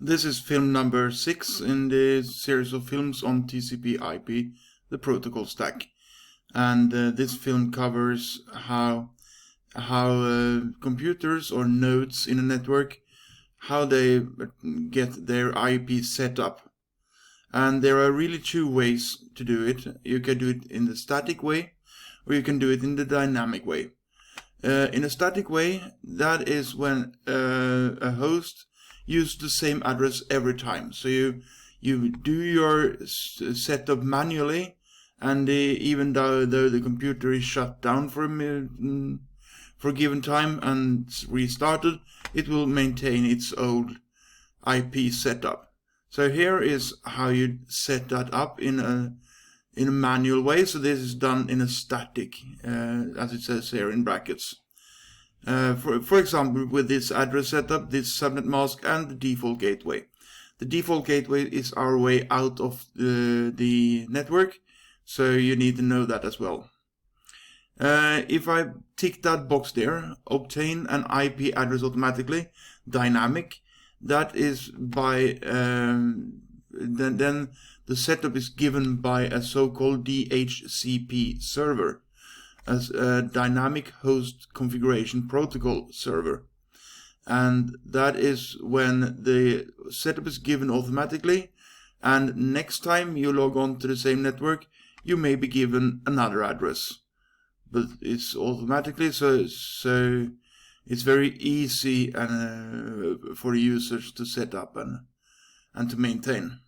This is film number 6 in the series of films on TCP/IP, the protocol stack. And this film covers how computers or nodes in a network, how they get their IP set up. And there are really two ways to do it. You can do it in the static way, or you can do it in the dynamic way. In a static way, that is when a host uses the same address every time. So you do your setup manually, and even though the computer is shut down for a given time and restarted, it will maintain its old IP setup. So here is how you set that up in a manual way. So this is done in a static, as it says here in brackets. For example, with this address setup, this subnet mask, and the default gateway. The default gateway is our way out of the network, so you need to know that as well. If I tick that box there, obtain an IP address automatically, dynamic, that is by then the setup is given by a so-called DHCP server, as a dynamic host configuration protocol server. And that is when the setup is given automatically, and next time you log on to the same network, you may be given another address. But it's automatically, so it's very easy for users to set up and to maintain.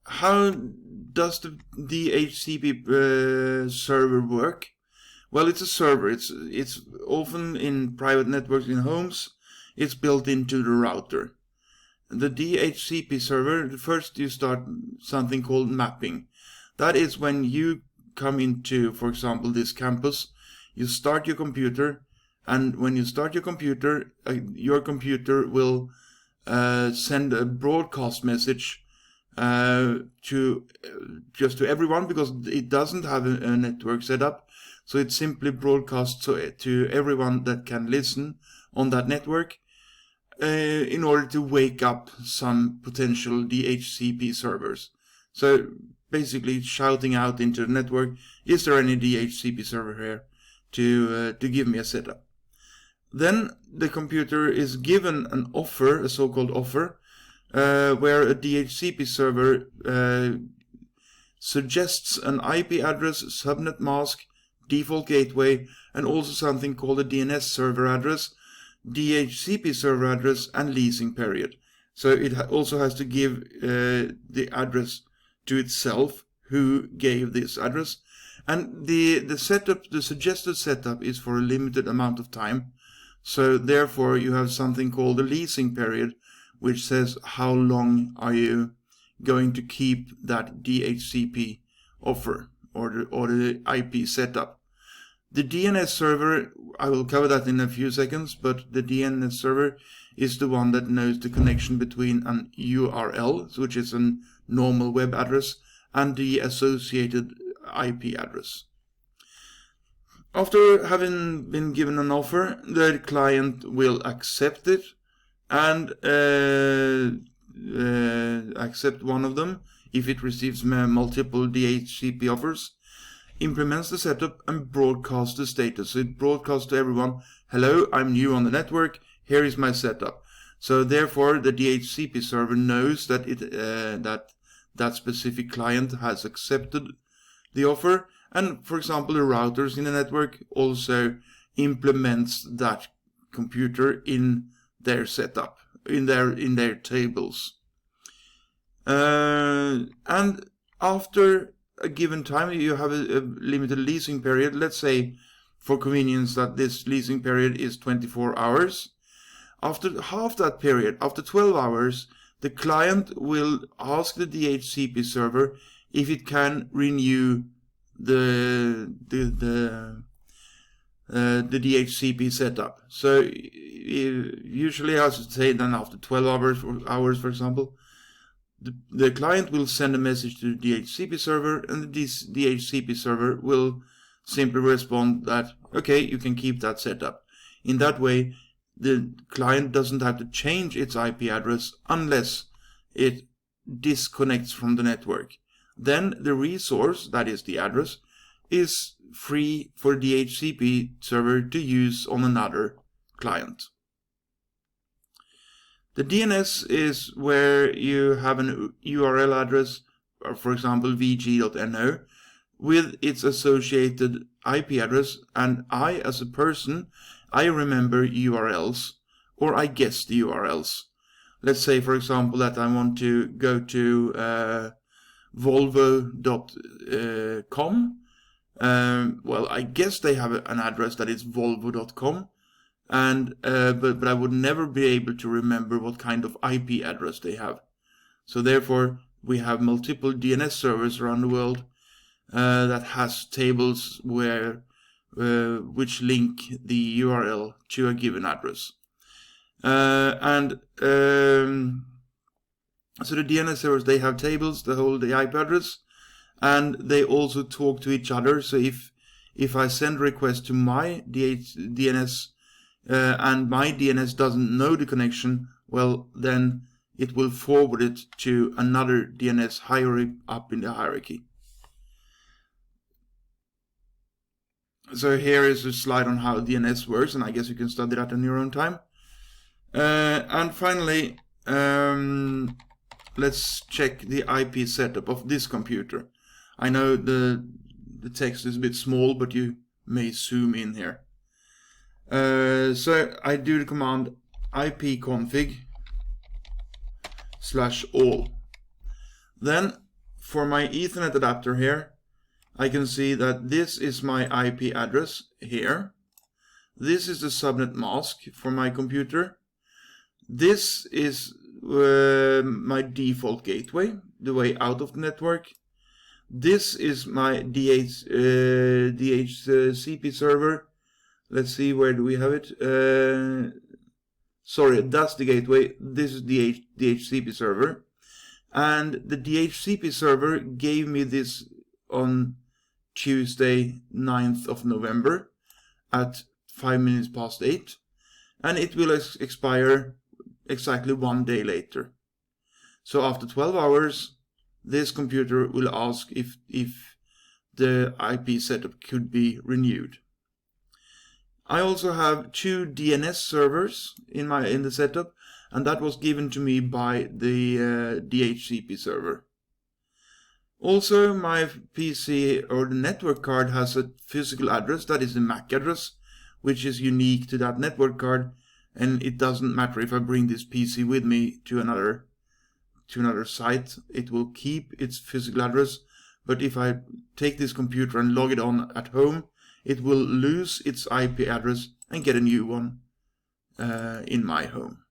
How does the DHCP server work? Well, it's a server. It's often in private networks in homes. It's built into the router. The DHCP server, first you start something called mapping. That is when you come into, for example, this campus. You start your computer, and when you start your computer will send a broadcast message to everyone, because it doesn't have a network setup, so it simply broadcasts to everyone that can listen on that network, in order to wake up some potential DHCP servers. So basically shouting out into the network, is there any DHCP server here to give me a setup? Then the computer is given an offer, a so-called offer, where a DHCP server suggests an IP address, subnet mask, default gateway, and also something called a DNS server address, DHCP server address, and leasing period. So it also has to give the address to itself, who gave this address. And the setup, the suggested setup, is for a limited amount of time. So therefore you have something called a leasing period, which says how long are you going to keep that DHCP offer or the IP setup. The DNS server, I will cover that in a few seconds, but the DNS server is the one that knows the connection between an URL, which is a normal web address, and the associated IP address. After having been given an offer, the client will accept it and accept one of them if it receives multiple DHCP offers, implements the setup, and broadcasts the status. So it broadcasts to everyone, hello, I'm new on the network, here is my setup. So therefore the DHCP server knows that that specific client has accepted the offer, and for example the routers in the network also implements that computer in their setup, in their tables. And after a given time, you have a limited leasing period. Let's say for convenience that this leasing period is 24 hours. After half that period, after 12 hours, the client will ask the DHCP server if it can renew the DHCP setup. So usually, I should say, then after 12 hours, for example, the client will send a message to the DHCP server, and this DHCP server will simply respond that, okay, you can keep that setup. In that way, the client doesn't have to change its IP address unless it disconnects from the network. Then the resource, that is the address, is free for the DHCP server to use on another client. The DNS is where you have an URL address, for example vg.no, with its associated IP address, and I, as a person, I remember URLs, or I guess the URLs. Let's say, for example, that I want to go to volvo.com. Well, I guess they have an address that is volvo.com, and but I would never be able to remember what kind of IP address they have. So therefore, we have multiple DNS servers around the world that has tables where which link the URL to a given address. So the DNS servers, they have tables that hold the IP address, and they also talk to each other. So if I send a request to my DNS and my DNS doesn't know the connection, well, then it will forward it to another DNS higher up in the hierarchy. So here is a slide on how DNS works, and I guess you can study that in your own time. And finally, let's check the IP setup of this computer. I know the text is a bit small, but you may zoom in here. So I do the command ipconfig/all. Then for my Ethernet adapter here, I can see that this is my IP address here. This is the subnet mask for my computer. This is my default gateway, the way out of the network. This is my DHCP server. Let's see, where do we have it? Sorry, that's the gateway. This is the DHCP server. And the DHCP server gave me this on Tuesday, 9th of November at 8:05. And it will expire exactly 1 day later. So after 12 hours, this computer will ask if the IP setup could be renewed. I also have 2 DNS servers in the setup, and that was given to me by the DHCP server. Also, my PC or the network card has a physical address, that is the MAC address, which is unique to that network card, and it doesn't matter if I bring this PC with me to another site, it will keep its physical address. But if I take this computer and log it on at home, it will lose its IP address and get a new one in my home.